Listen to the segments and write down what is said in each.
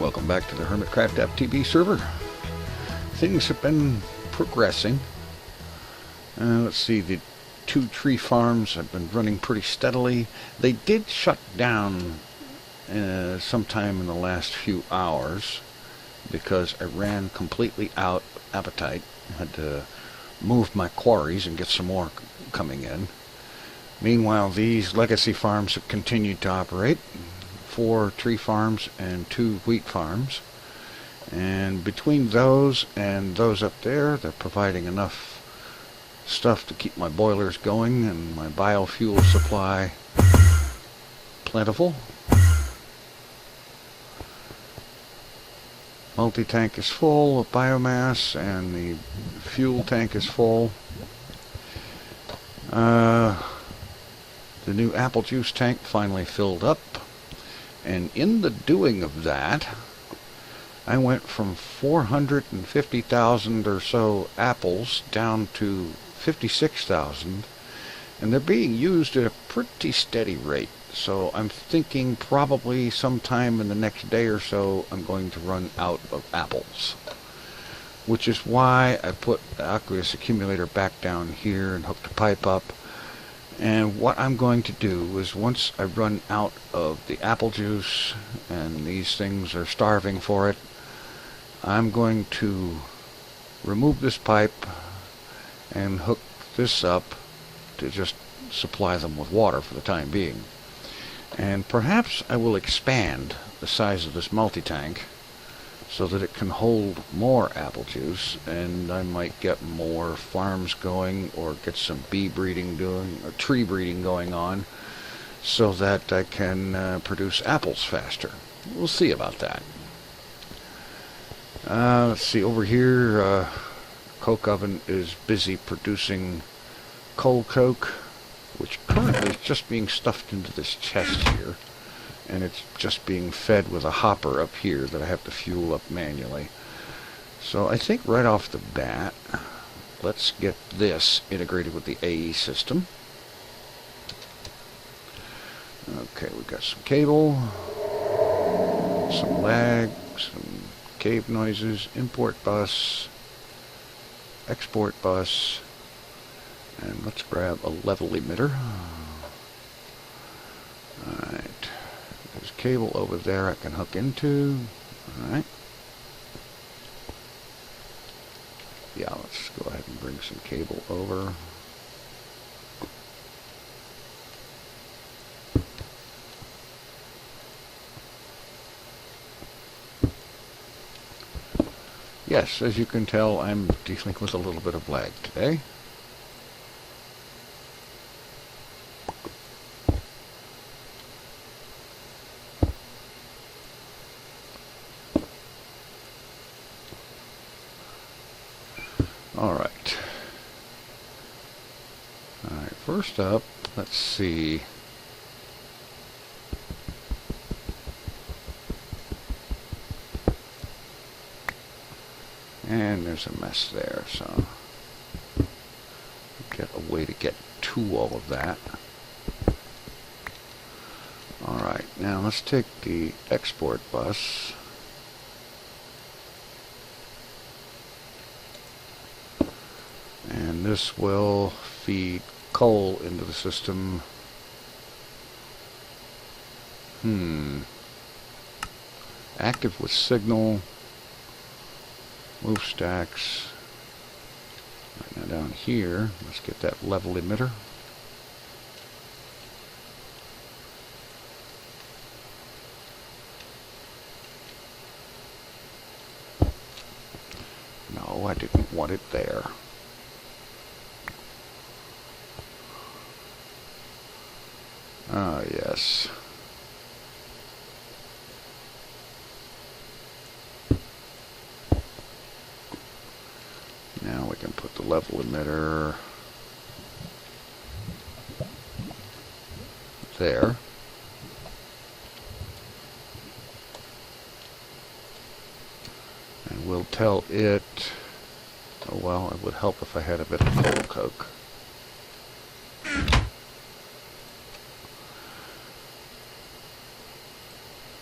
Welcome back to the Hermitcraft FTB server. Things have been progressing. Let's see, the 2 tree farms have been running pretty steadily. They did shut down sometime in the last few hours because I ran completely out of appetite. I had to move my quarries and get some more coming in. Meanwhile, these legacy farms have continued to operate. 4 tree farms and 2 wheat farms. And between those and those up there, they're providing enough stuff to keep my boilers going and my biofuel supply plentiful. Multi-tank is full of biomass and the fuel tank is full. The new apple juice tank finally filled up. And in the doing of that, I went from 450,000 or so apples down to 56,000, and they're being used at a pretty steady rate. So I'm thinking probably sometime in the next day or so I'm going to run out of apples, which is why I put the aqueous accumulator back down here and hooked the pipe up. And what I'm going to do is, once I run out of the apple juice and these things are starving for it, I'm going to remove this pipe and hook this up to just supply them with water for the time being. And perhaps I will expand the size of this multi-tank so that it can hold more apple juice, and I might get more farms going or get some bee breeding doing or tree breeding going on so that I can produce apples faster. We'll see about that. Let's see, over here coke oven is busy producing coal coke, which currently is just being stuffed into this chest here. And it's just being fed with a hopper up here that I have to fuel up manually. So I think right off the bat, let's get this integrated with the AE system. Okay, we've got some cable, some lag, some cave noises, import bus, export bus, and let's grab a level emitter. Alright. There's cable over there I can hook into. Alright. Yeah, let's go ahead and bring some cable over. Yes, as you can tell, I'm dealing with a little bit of lag today. Alright, first up, let's see. And there's a mess there, so get a way to get to all of that. Alright, now let's take the export bus. And this will feed coal into the system. Active with signal. Move stacks. Right now down here, let's get that level emitter. No, I didn't want it there. Ah, yes. Now we can put the level emitter there. And we'll tell it, oh well, it would help if I had a bit of coal coke.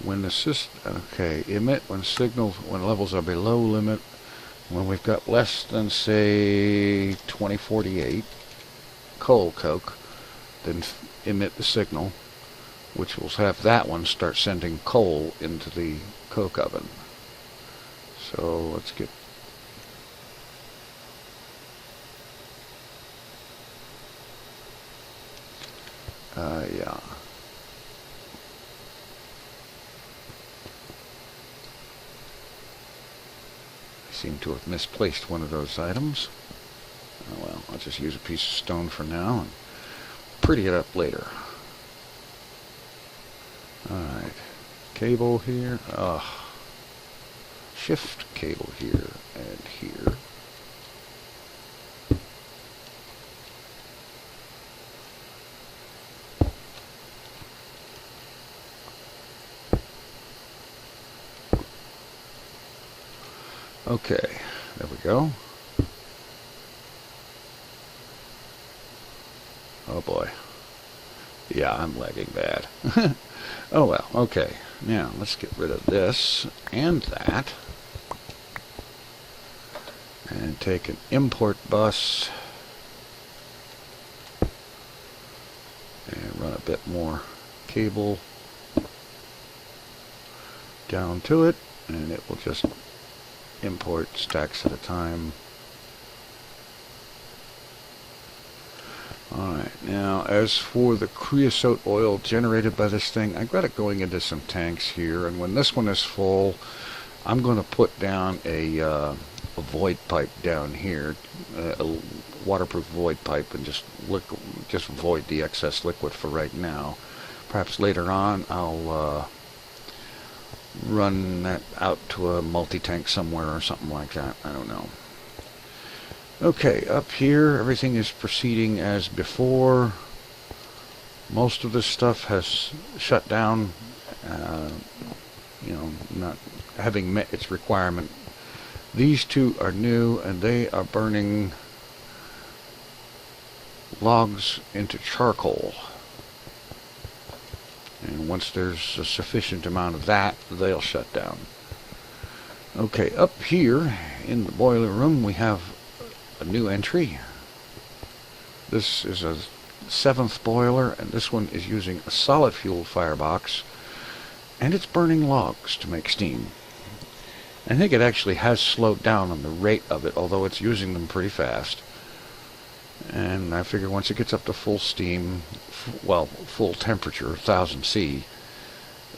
when the emit when levels are below limit. When we've got less than, say, 2048 coal coke, then emit the signal, which will have that one start sending coal into the coke oven. So let's get yeah. I seem to have misplaced one of those items. Oh well, I'll just use a piece of stone for now and pretty it up later. Alright, cable here, shift cable here and here. Okay, there we go. Oh boy. Yeah, I'm lagging bad. Oh well, okay. Now, let's get rid of this and that. And take an import bus. And run a bit more cable down to it. And it will just import stacks at a time. Alright, now as for the creosote oil generated by this thing, I've got it going into some tanks here, and when this one is full, I'm going to put down a void pipe down here, a waterproof void pipe, and just void the excess liquid for right now. Perhaps later on I'll run that out to a multi-tank somewhere or something like that. I don't know. Okay, up here everything is proceeding as before. Most of this stuff has shut down, not having met its requirement. These two are new and they are burning logs into charcoal. And once there's a sufficient amount of that, they'll shut down. Okay, up here in the boiler room we have a new entry. This is a 7th boiler, and this one is using a solid fuel firebox, and it's burning logs to make steam. I think it actually has slowed down on the rate of it, although it's using them pretty fast. And I figure once it gets up to full steam, full temperature, 1000 C,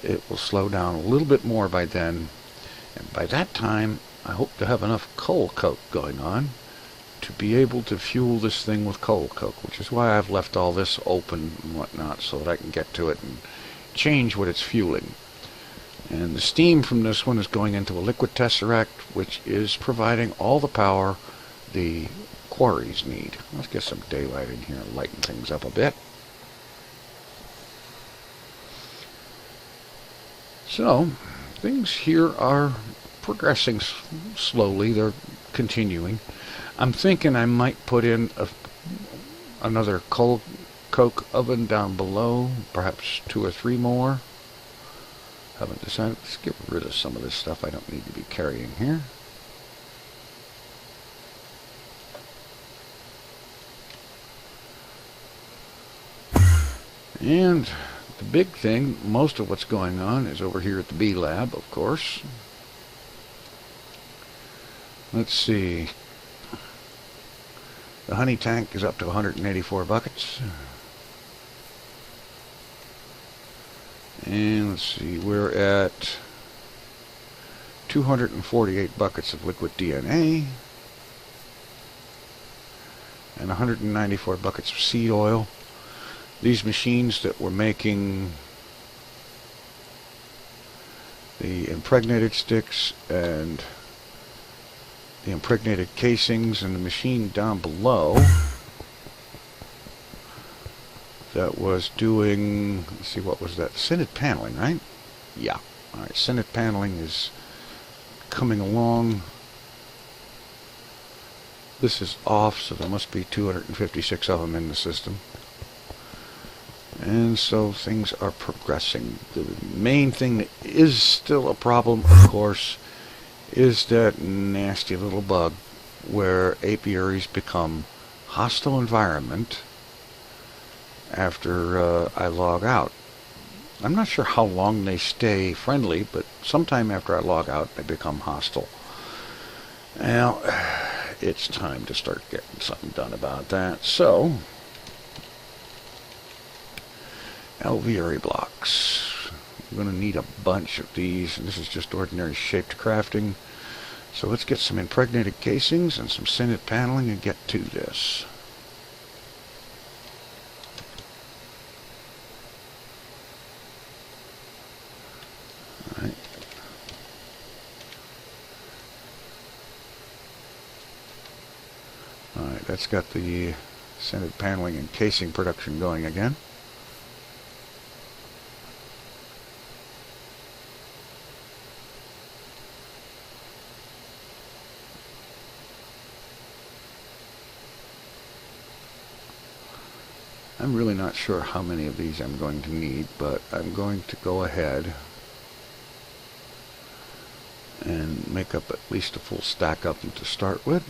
it will slow down a little bit more by then. And by that time, I hope to have enough coal coke going on to be able to fuel this thing with coal coke, which is why I've left all this open and whatnot, so that I can get to it and change what it's fueling. And the steam from this one is going into a liquid tesseract, which is providing all the power the quarries need. Let's get some daylight in here and lighten things up a bit. So, things here are progressing slowly. They're continuing. I'm thinking I might put in another coal coke oven down below, perhaps 2 or 3 more. Haven't decided. Let's get rid of some of this stuff I don't need to be carrying here. And the big thing, most of what's going on is over here at the B lab, of course. Let's see. The honey tank is up to 184 buckets. And let's see, we're at 248 buckets of liquid DNA and 194 buckets of seed oil. These machines that were making the impregnated sticks and the impregnated casings, and the machine down below that was doing, let's see, what was that? Sinted paneling, right? Yeah. Alright, sinted paneling is coming along. This is off, so there must be 256 of them in the system. And so things are progressing. The main thing that is still a problem, of course, is that nasty little bug where apiaries become hostile environment after I log out. I'm not sure how long they stay friendly, but sometime after I log out, they become hostile. Now, it's time to start getting something done about that. So, alveary blocks. I'm going to need a bunch of these, and this is just ordinary shaped crafting. So let's get some impregnated casings and some scented paneling and get to this. Alright. Alright, that's got the scented paneling and casing production going again. I'm really not sure how many of these I'm going to need, but I'm going to go ahead and make up at least a full stack of them to start with.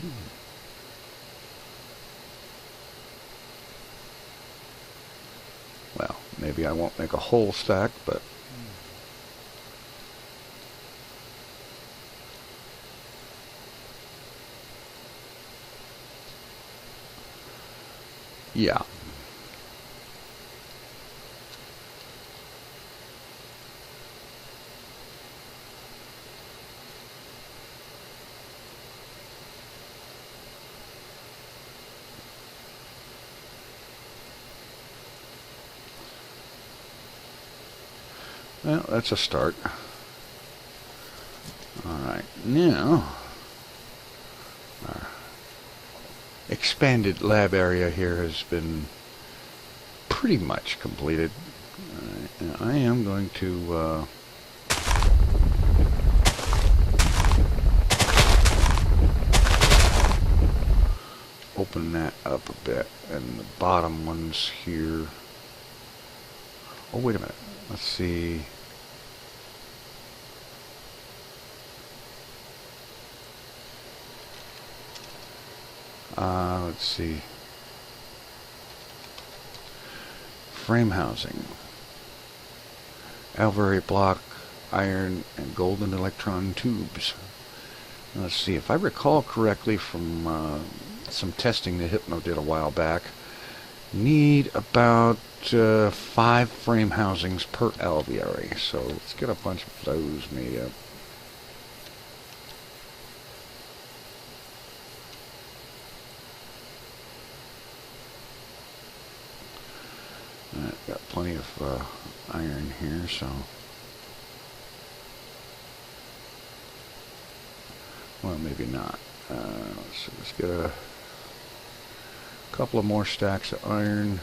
Well, maybe I won't make a whole stack, but yeah. Well, that's a start. Alright, now our expanded lab area here has been pretty much completed. And I am going to open that up a bit, and the bottom ones here. Oh, wait a minute. Let's see. Let's see. Frame housing. Alveary block, iron, and golden electron tubes. Let's see. If I recall correctly from some testing that Hypno did a while back, need about 5 frame housings per alveary. So let's get a bunch of those made up. Got plenty of iron here, so well, maybe not. Let's get a couple of more stacks of iron.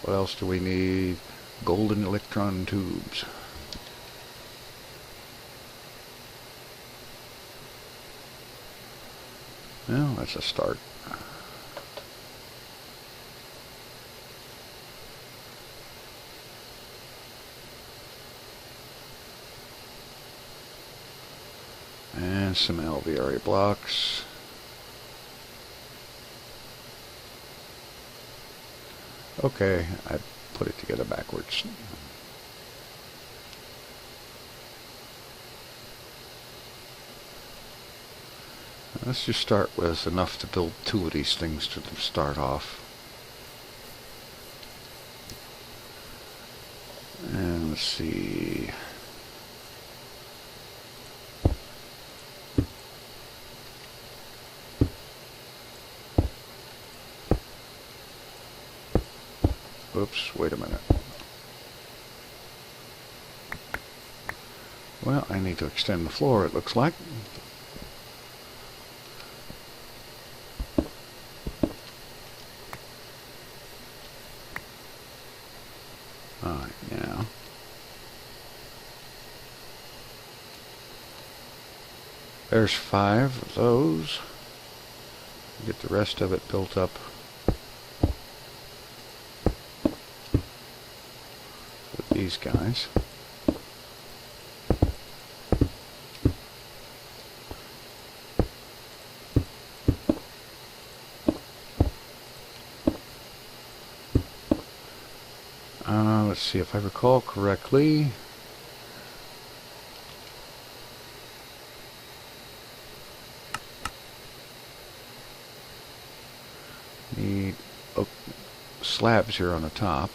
What else do we need? Golden electron tubes. Well, that's a start. And some alveary blocks. Okay, I put it together backwards. Let's just start with enough to build 2 of these things to start off. And let's see. Oops, wait a minute. Well, I need to extend the floor, it looks like. Alright, now. There's 5 of those. Get the rest of it built up. these guys. Let's see if I recall correctly. Need slabs here on the top.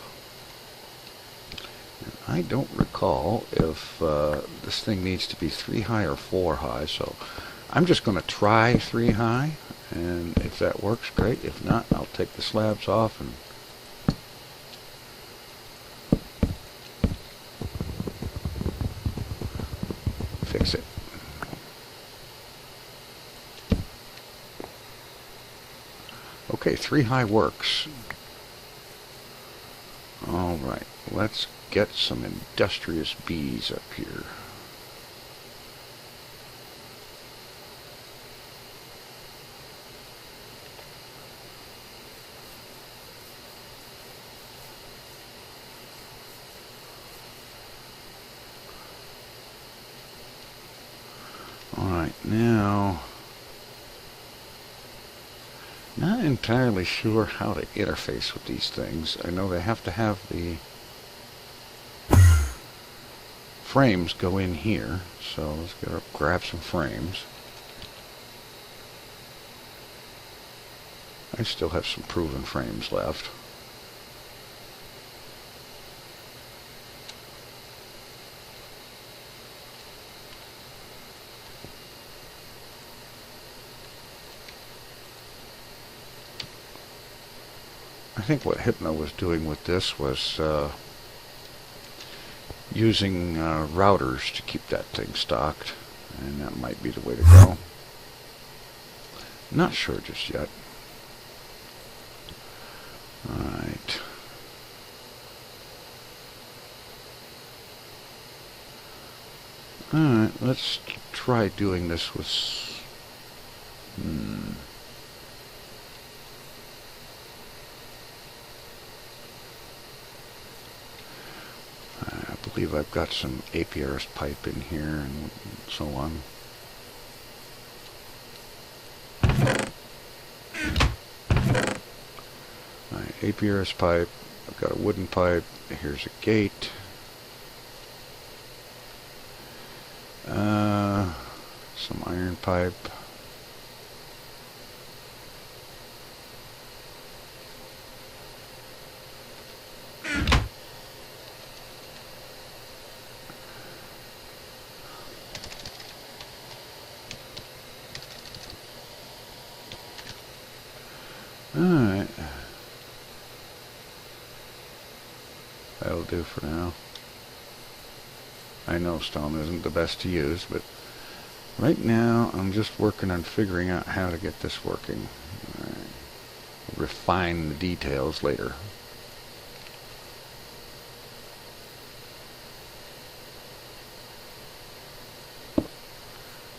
I don't recall if this thing needs to be 3 high or 4 high, so I'm just going to try 3 high, and if that works, great. If not, I'll take the slabs off and fix it. Okay, 3 high works. Alright, let's get some industrious bees up here. Alright, now, not entirely sure how to interface with these things. I know they have to have the frames go in here, so let's go grab some frames. I still have some proven frames left. I think what Hypno was doing with this was using routers to keep that thing stocked, and that might be the way to go. Not sure just yet. Alright. Alright, let's try doing this with... I believe I've got some Alvearies pipe in here and so on. Alvearies pipe, I've got a wooden pipe, here's a gate. Some iron pipe. Alright. That'll do for now. I know stone isn't the best to use, but right now I'm just working on figuring out how to get this working. Right. Refine the details later.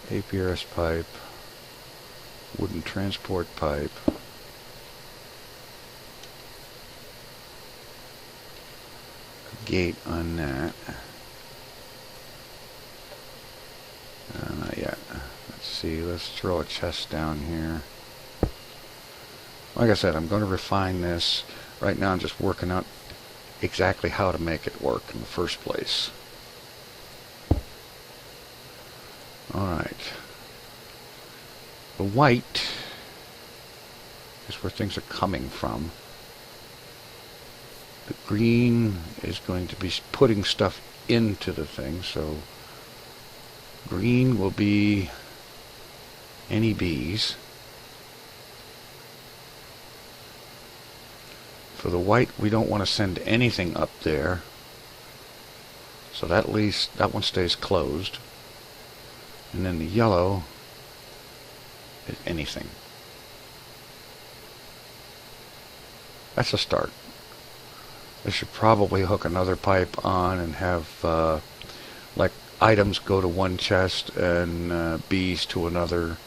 Alvearies pipe, wooden transport pipe. Gate on that. Not yet. Let's see, let's throw a chest down here. Like I said, I'm going to refine this. Right now I'm just working out exactly how to make it work in the first place. Alright. The white is where things are coming from. The green is going to be putting stuff into the thing, so green will be any bees. For the white, we don't want to send anything up there, so that one stays closed. And then the yellow is anything. That's a start. I should probably hook another pipe on and have like items go to one chest and bees to another,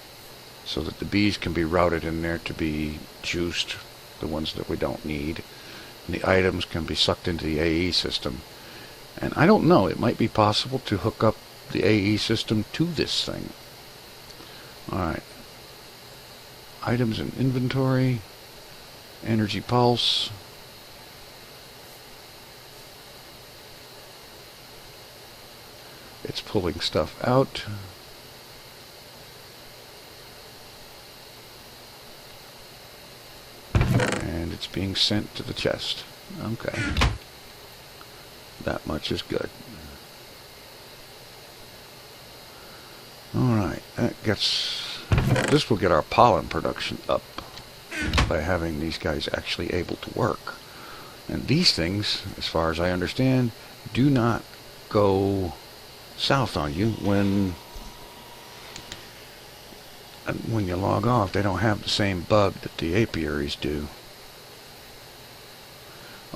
so that the bees can be routed in there to be juiced, the ones that we don't need, and the items can be sucked into the AE system. And I don't know, it might be possible to hook up the AE system to this thing. Alright. Items in inventory. Energy pulse. It's pulling stuff out. And it's being sent to the chest. Okay. That much is good. Alright, this will get our pollen production up by having these guys actually able to work. And these things, as far as I understand, do not go south on you when you log off. They don't have the same bug that the apiaries do.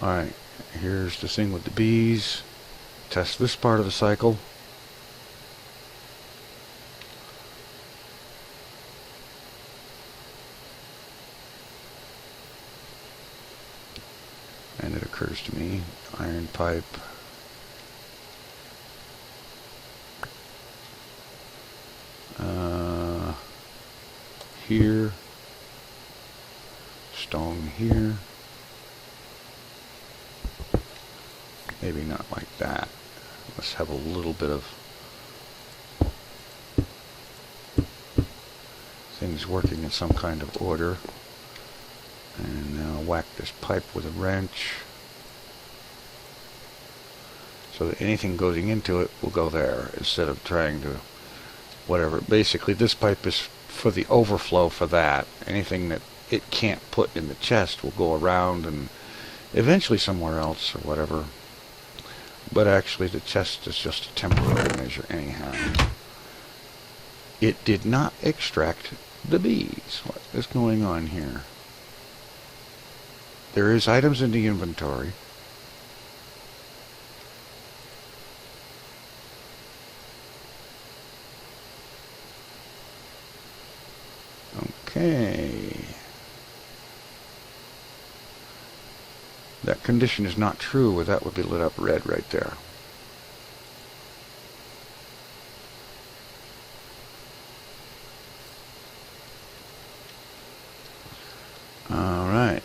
Alright, here's the thing with the bees. Test this part of the cycle. And it occurs to me, iron pipe. Here. Stone here. Maybe not like that. Let's have a little bit of things working in some kind of order. And now whack this pipe with a wrench so that anything going into it will go there instead of trying to whatever. Basically, this pipe is for the overflow for that. Anything that it can't put in the chest will go around and eventually somewhere else or whatever. But actually the chest is just a temporary measure anyhow. It did not extract the bees. What is going on here? There is items in the inventory. Okay. That condition is not true, or that would be lit up red right there. Alright.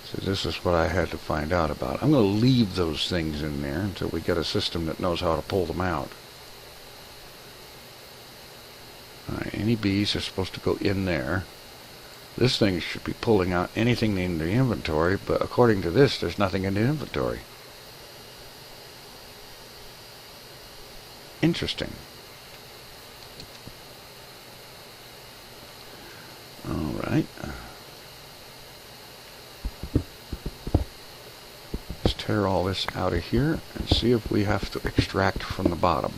So this is what I had to find out about. I'm going to leave those things in there until we get a system that knows how to pull them out. Alright, any bees are supposed to go in there. This thing should be pulling out anything in the inventory, but according to this, there's nothing in the inventory. Interesting. Alright. Let's tear all this out of here and see if we have to extract from the bottom.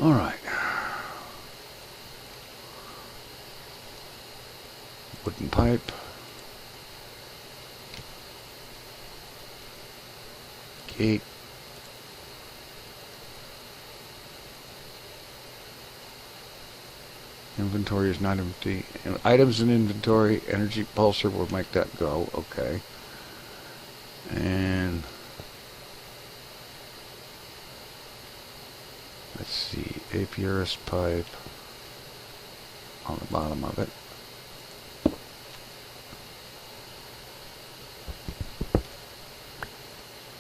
Alright. Wooden pipe. Gate. Inventory is not empty. Items in inventory. Energy pulsar will make that go. Okay. And let's see, apiarist pipe on the bottom of it.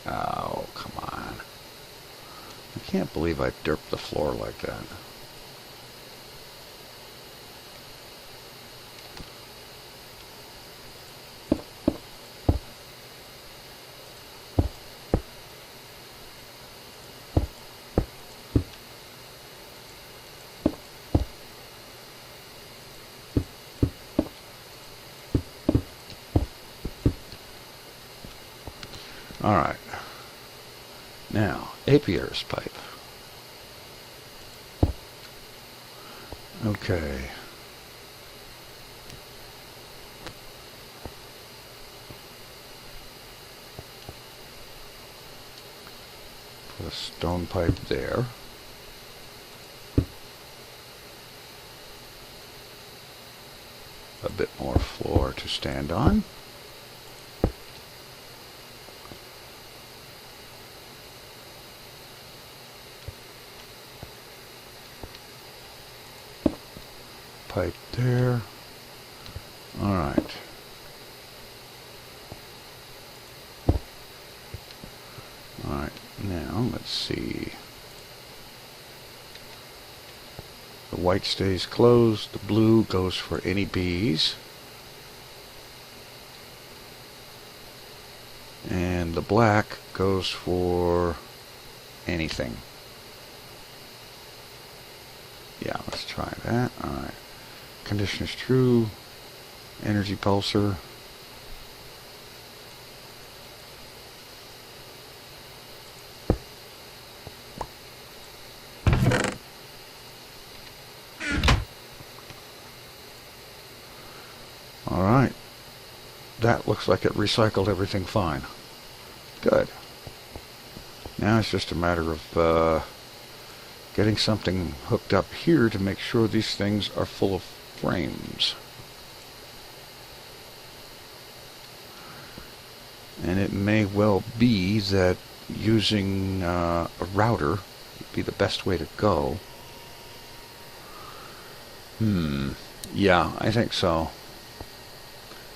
Oh, come on. I can't believe I derped the floor like that. Alright. Now, apiarist pipe. Okay. Put a stone pipe there. A bit more floor to stand on. Pipe there. All right. All right. Now let's see. The white stays closed. The blue goes for any bees. And the black goes for anything. Yeah, let's try that. All right. Condition is true. Energy pulsar. All right. That looks like it recycled everything fine. Good. Now it's just a matter of getting something hooked up here to make sure these things are full of frames. And it may well be that using a router would be the best way to go. Yeah, I think so.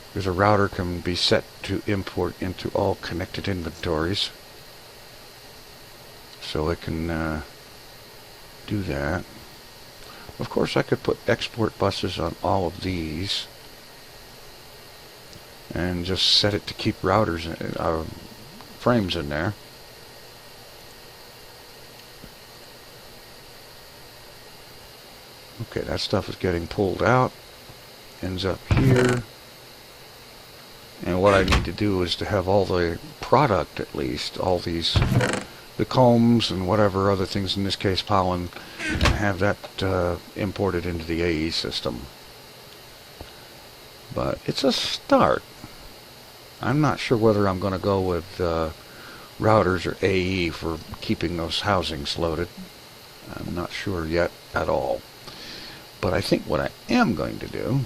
Because a router can be set to import into all connected inventories. So it can do that. Of course, I could put export buses on all of these and just set it to keep routers, frames in there. Okay, that stuff is getting pulled out, ends up here. And what I need to do is to have all the product, at least, all these, the combs and whatever other things, in this case pollen, and have that imported into the AE system. But it's a start. I'm not sure whether I'm going to go with routers or AE for keeping those housings loaded. I'm not sure yet at all. But I think what I am going to do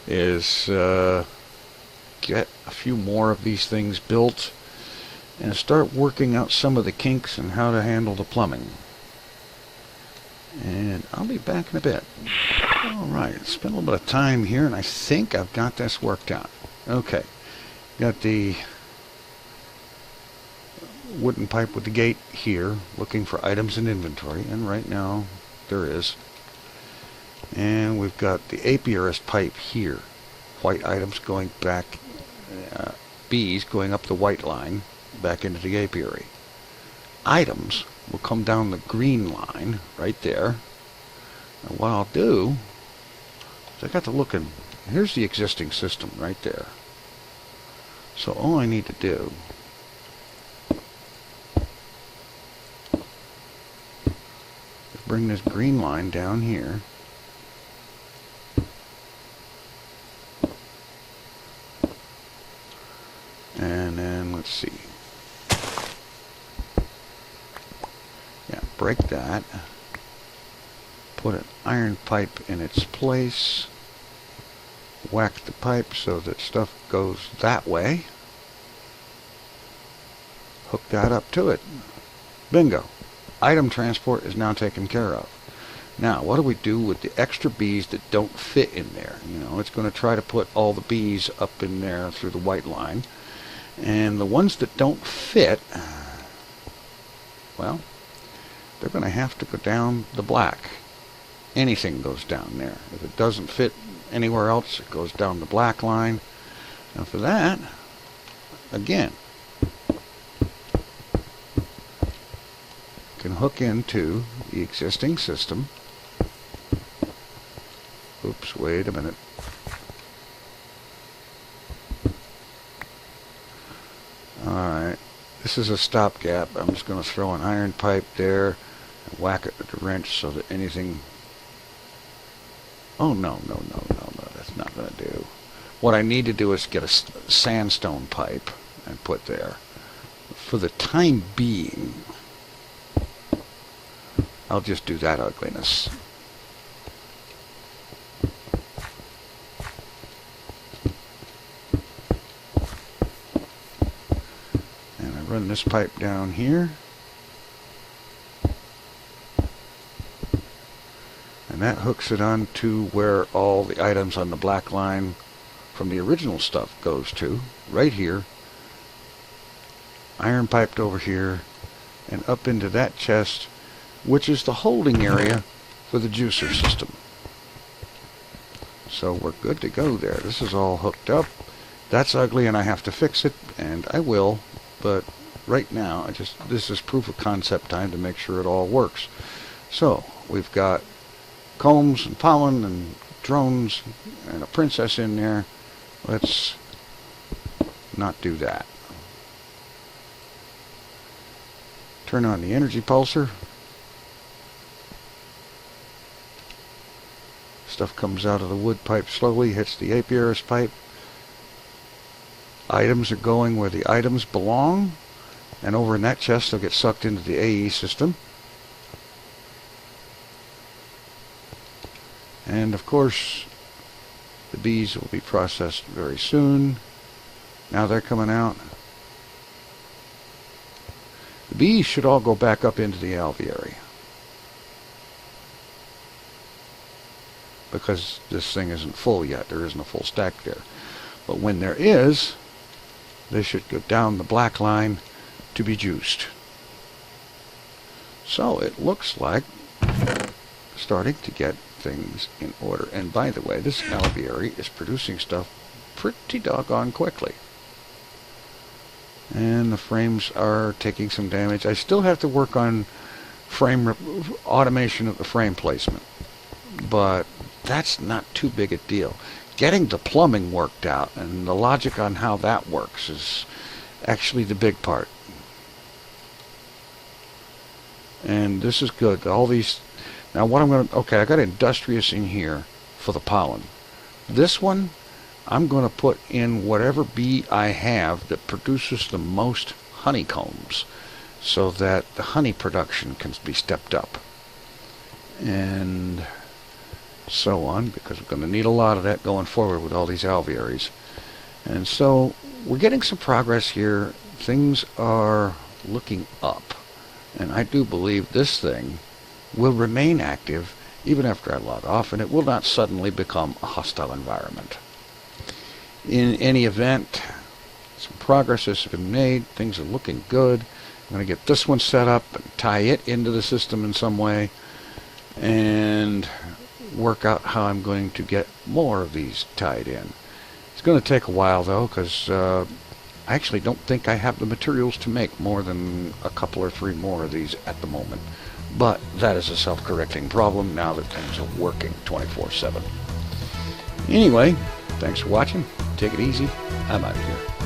is get a few more of these things built and start working out some of the kinks and how to handle the plumbing. And I'll be back in a bit. Alright, spent a little bit of time here and I think I've got this worked out. Okay, got the wooden pipe with the gate here, looking for items in inventory, and right now there is. And we've got the apiarist pipe here, white items going back, bees going up the white line back into the apiary. Items will come down the green line right there. And what I'll do is I got to look in, here's the existing system right there. So all I need to do is bring this green line down here. And then let's see. Yeah, break that. Put an iron pipe in its place. Whack the pipe so that stuff goes that way. Hook that up to it. Bingo. Item transport is now taken care of. Now, what do we do with the extra bees that don't fit in there? You know, it's going to try to put all the bees up in there through the white line. And the ones that don't fit, well, they're going to have to go down the black. Anything goes down there. If it doesn't fit anywhere else, it goes down the black line. And for that, again, can hook into the existing system. Oops, wait a minute. Alright, this is a stopgap. I'm just going to throw an iron pipe there and whack it with the wrench so that anything... Oh, no, that's not going to do. what I need to do is get a sandstone pipe and put there. For the time being, I'll just do that ugliness. And I run this pipe down here. And that hooks it on to where all the items on the black line from the original stuff goes to, right here. Iron piped over here and up into that chest, which is the holding area for the juicer system. So we're good to go there. This is all hooked up. That's ugly and I have to fix it, and I will, but right now this is proof of concept time to make sure it all works. So we've got combs and pollen and drones and a princess in there. Let's not do that. Turn on the energy pulsar. Stuff comes out of the wood pipe slowly, hits the Alvearies pipe. Items are going where the items belong, and over in that chest they'll get sucked into the AE system. And of course the bees will be processed very soon. Now they're coming out. The bees should all go back up into the alveary, because this thing isn't full yet. There isn't a full stack there. But when there is, they should go down the black line to be juiced. So it looks like starting to get things in order. And by the way, this alveary is producing stuff pretty doggone quickly. And the frames are taking some damage. I still have to work on automation of the frame placement, but that's not too big a deal. Getting the plumbing worked out and the logic on how that works is actually the big part. And this is good. All these. Now what I'm going to, okay, I got industrious in here for the pollen. This one, I'm going to put in whatever bee I have that produces the most honeycombs, so that the honey production can be stepped up. And so on, because we're going to need a lot of that going forward with all these alvearies. And so we're getting some progress here. Things are looking up. And I do believe this thing will remain active even after I log off, and it will not suddenly become a hostile environment. In any event, some progress has been made. Things are looking good. I'm going to get this one set up and tie it into the system in some way, and work out how I'm going to get more of these tied in. It's going to take a while though, because I actually don't think I have the materials to make more than a couple or three more of these at the moment. But that is a self-correcting problem now that things are working 24/7. Anyway, thanks for watching. Take it easy. I'm out of here.